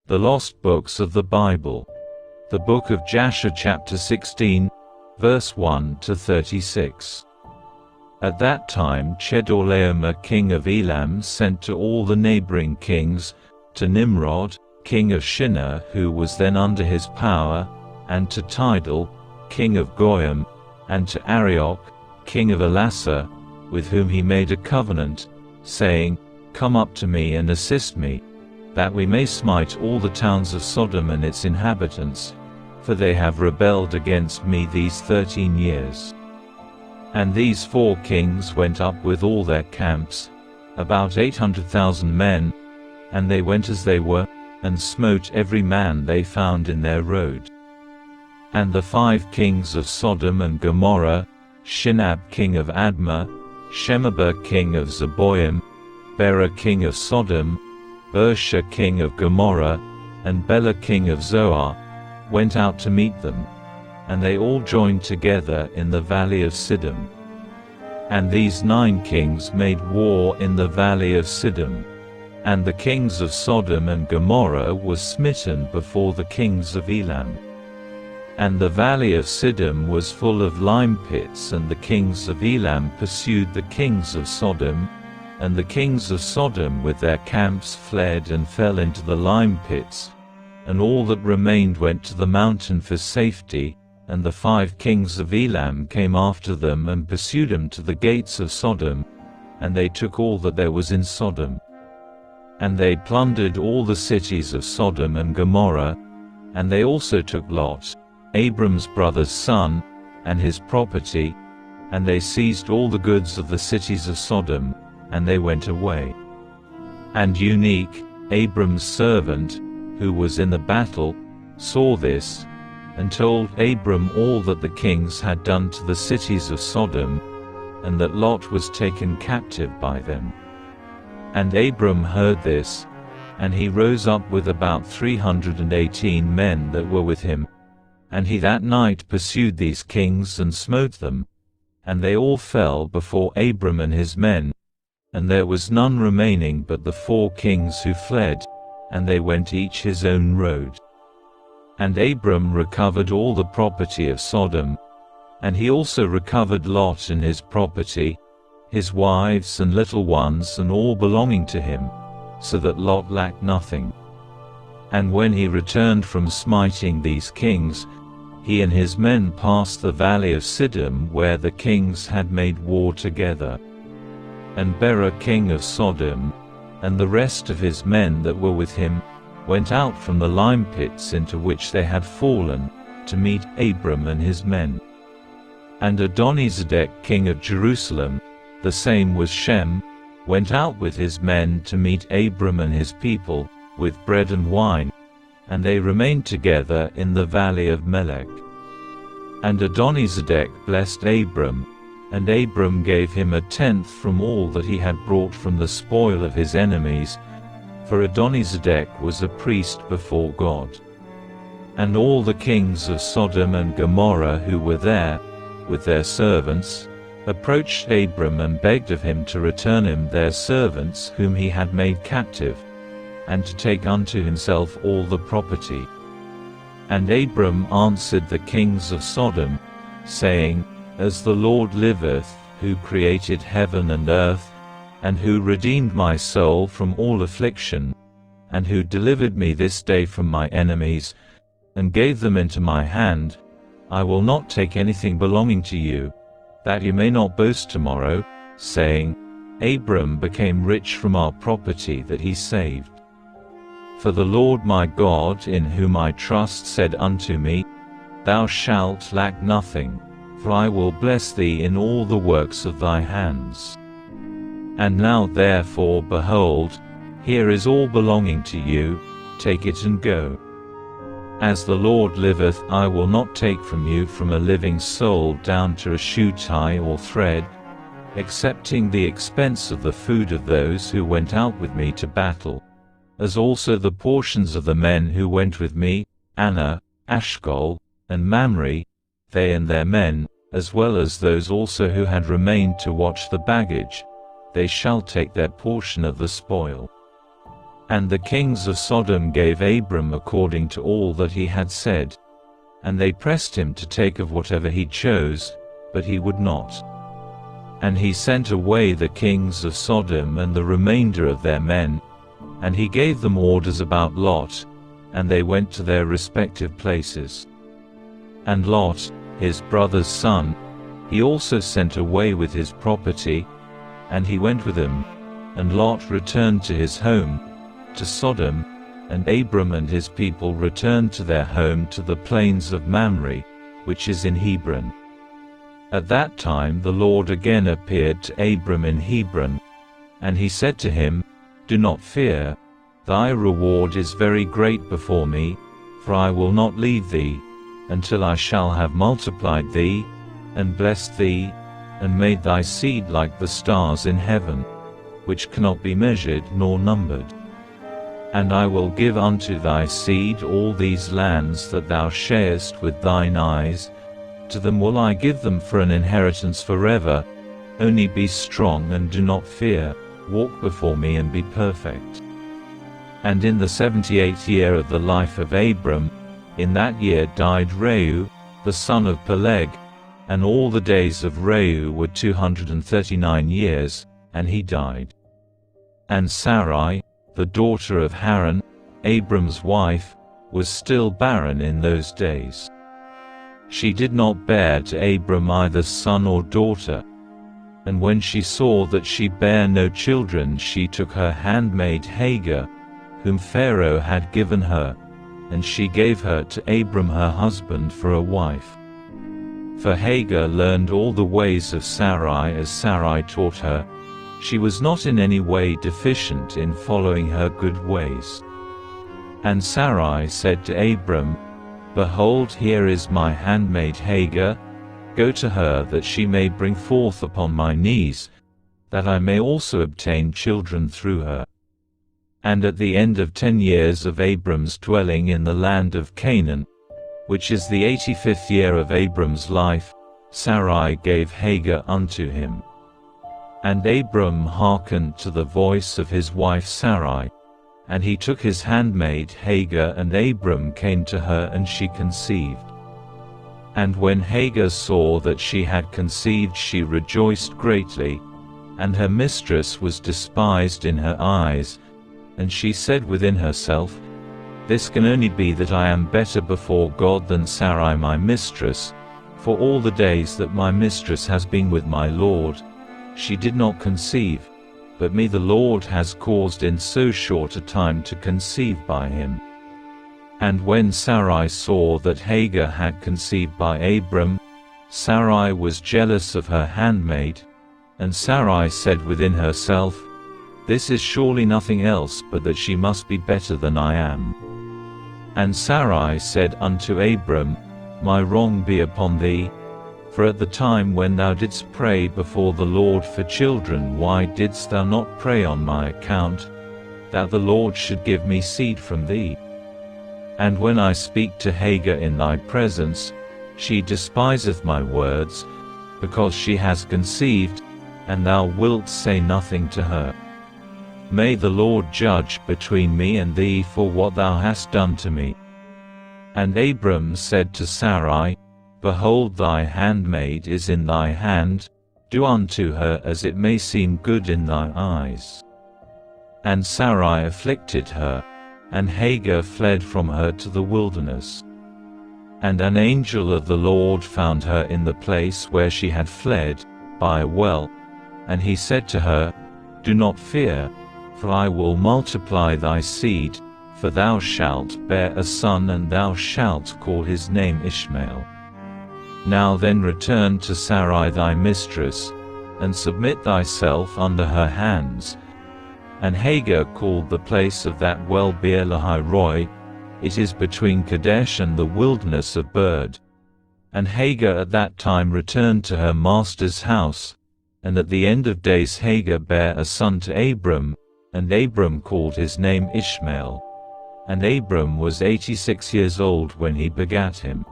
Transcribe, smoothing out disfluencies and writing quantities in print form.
The Lost Books of the Bible. The Book of Jasher chapter 16, verse 1 to 36. At that time Chedorlaomer king of Elam sent to all the neighboring kings, to Nimrod, king of Shinar who was then under his power, and to Tidal, king of Goyim, and to Arioch, king of Elasar, with whom he made a covenant, saying, Come up to me and assist me, that we may smite all the towns of Sodom and its inhabitants, for they have rebelled against me these 13 years. And these 4 kings went up with all their camps, about 800,000 men, and they went as they were, and smote every man they found in their road. And the 5 kings of Sodom and Gomorrah, Shinab king of Admah, Shemeber king of Zeboim, Bera king of Sodom, Bersha king of Gomorrah, and Bela king of Zoar, went out to meet them, and they all joined together in the valley of Siddim. And these 9 kings made war in the valley of Siddim. And the kings of Sodom and Gomorrah were smitten before the kings of Elam. And the valley of Siddim was full of lime pits, and the kings of Elam pursued the kings of Sodom, and the kings of Sodom with their camps fled and fell into the lime pits, and all that remained went to the mountain for safety, and the 5 kings of Elam came after them and pursued them to the gates of Sodom, and they took all that there was in Sodom. And they plundered all the cities of Sodom and Gomorrah, and they also took Lot, Abram's brother's son, and his property, and they seized all the goods of the cities of Sodom, and they went away. And Unique, Abram's servant, who was in the battle, saw this, and told Abram all that the kings had done to the cities of Sodom, and that Lot was taken captive by them. And Abram heard this, and he rose up with about 318 men that were with him, and he that night pursued these kings and smote them, and they all fell before Abram and his men, and there was none remaining but the 4 kings who fled, and they went each his own road. And Abram recovered all the property of Sodom, and he also recovered Lot and his property, his wives and little ones and all belonging to him, so that Lot lacked nothing. And when he returned from smiting these kings, he and his men passed the valley of Siddim where the kings had made war together. And Bera king of Sodom, and the rest of his men that were with him, went out from the lime pits into which they had fallen, to meet Abram and his men. And Adonizedek king of Jerusalem, the same was Shem, went out with his men to meet Abram and his people, with bread and wine, and they remained together in the valley of Melech. And Adonizedek blessed Abram, and Abram gave him 1/10 from all that he had brought from the spoil of his enemies, for Adonizedek was a priest before God. And all the kings of Sodom and Gomorrah who were there, with their servants, approached Abram and begged of him to return him their servants whom he had made captive, and to take unto himself all the property. And Abram answered the kings of Sodom, saying, As the Lord liveth, who created heaven and earth, and who redeemed my soul from all affliction, and who delivered me this day from my enemies, and gave them into my hand, I will not take anything belonging to you, that you may not boast tomorrow, saying, Abram became rich from our property that he saved. For the Lord my God in whom I trust said unto me, Thou shalt lack nothing, for I will bless thee in all the works of thy hands. And now therefore behold, here is all belonging to you, take it and go. As the Lord liveth, I will not take from you from a living soul down to a shoe tie or thread, excepting the expense of the food of those who went out with me to battle, as also the portions of the men who went with me, Anna, Ashkol, and Mamre, they and their men, as well as those also who had remained to watch the baggage, they shall take their portion of the spoil. And the kings of Sodom gave Abram according to all that he had said. And they pressed him to take of whatever he chose, but he would not. And he sent away the kings of Sodom and the remainder of their men, and he gave them orders about Lot, and they went to their respective places. And Lot, his brother's son, he also sent away with his property, and he went with him, and Lot returned to his home, to Sodom, and Abram and his people returned to their home to the plains of Mamre, which is in Hebron. At that time the Lord again appeared to Abram in Hebron, and he said to him, "Do not fear, thy reward is very great before me, for I will not leave thee, until I shall have multiplied thee, and blessed thee, and made thy seed like the stars in heaven, which cannot be measured nor numbered. And I will give unto thy seed all these lands that thou sharest with thine eyes, to them will I give them for an inheritance forever. Only be strong and do not fear, walk before me and be perfect." And in the 78th year of the life of Abram, in that year died Reu, the son of Peleg, and all the days of Reu were 239 years, and he died. And Sarai, the daughter of Haran, Abram's wife, was still barren in those days. She did not bear to Abram either son or daughter. And when she saw that she bare no children, she took her handmaid Hagar, whom Pharaoh had given her, and she gave her to Abram her husband for a wife. For Hagar learned all the ways of Sarai as Sarai taught her. She was not in any way deficient in following her good ways. And Sarai said to Abram, "Behold, here is my handmaid Hagar, go to her that she may bring forth upon my knees, that I may also obtain children through her." And at the end of 10 years of Abram's dwelling in the land of Canaan, which is the 85th year of Abram's life, Sarai gave Hagar unto him. And Abram hearkened to the voice of his wife Sarai, and he took his handmaid Hagar, and Abram came to her, and she conceived. And when Hagar saw that she had conceived, she rejoiced greatly, and her mistress was despised in her eyes, and she said within herself, "This can only be that I am better before God than Sarai my mistress, for all the days that my mistress has been with my Lord, she did not conceive, but me the Lord has caused in so short a time to conceive by him." And when Sarai saw that Hagar had conceived by Abram, Sarai was jealous of her handmaid, and Sarai said within herself, "This is surely nothing else but that she must be better than I am." And Sarai said unto Abram, "My wrong be upon thee, for at the time when thou didst pray before the Lord for children, why didst thou not pray on my account, that the Lord should give me seed from thee? And when I speak to Hagar in thy presence, she despiseth my words, because she has conceived, and thou wilt say nothing to her. May the Lord judge between me and thee for what thou hast done to me." And Abram said to Sarai, "Behold, thy handmaid is in thy hand, do unto her as it may seem good in thy eyes." And Sarai afflicted her, and Hagar fled from her to the wilderness. And an angel of the Lord found her in the place where she had fled, by a well, and he said to her, "Do not fear, for I will multiply thy seed, for thou shalt bear a son, and thou shalt call his name Ishmael. Now then return to Sarai thy mistress, and submit thyself under her hands." And Hagar called the place of that well Beer Lahai Roi. It is between Kadesh and the wilderness of Bird. And Hagar at that time returned to her master's house, and at the end of days Hagar bare a son to Abram, and Abram called his name Ishmael. And Abram was 86 years old when he begat him.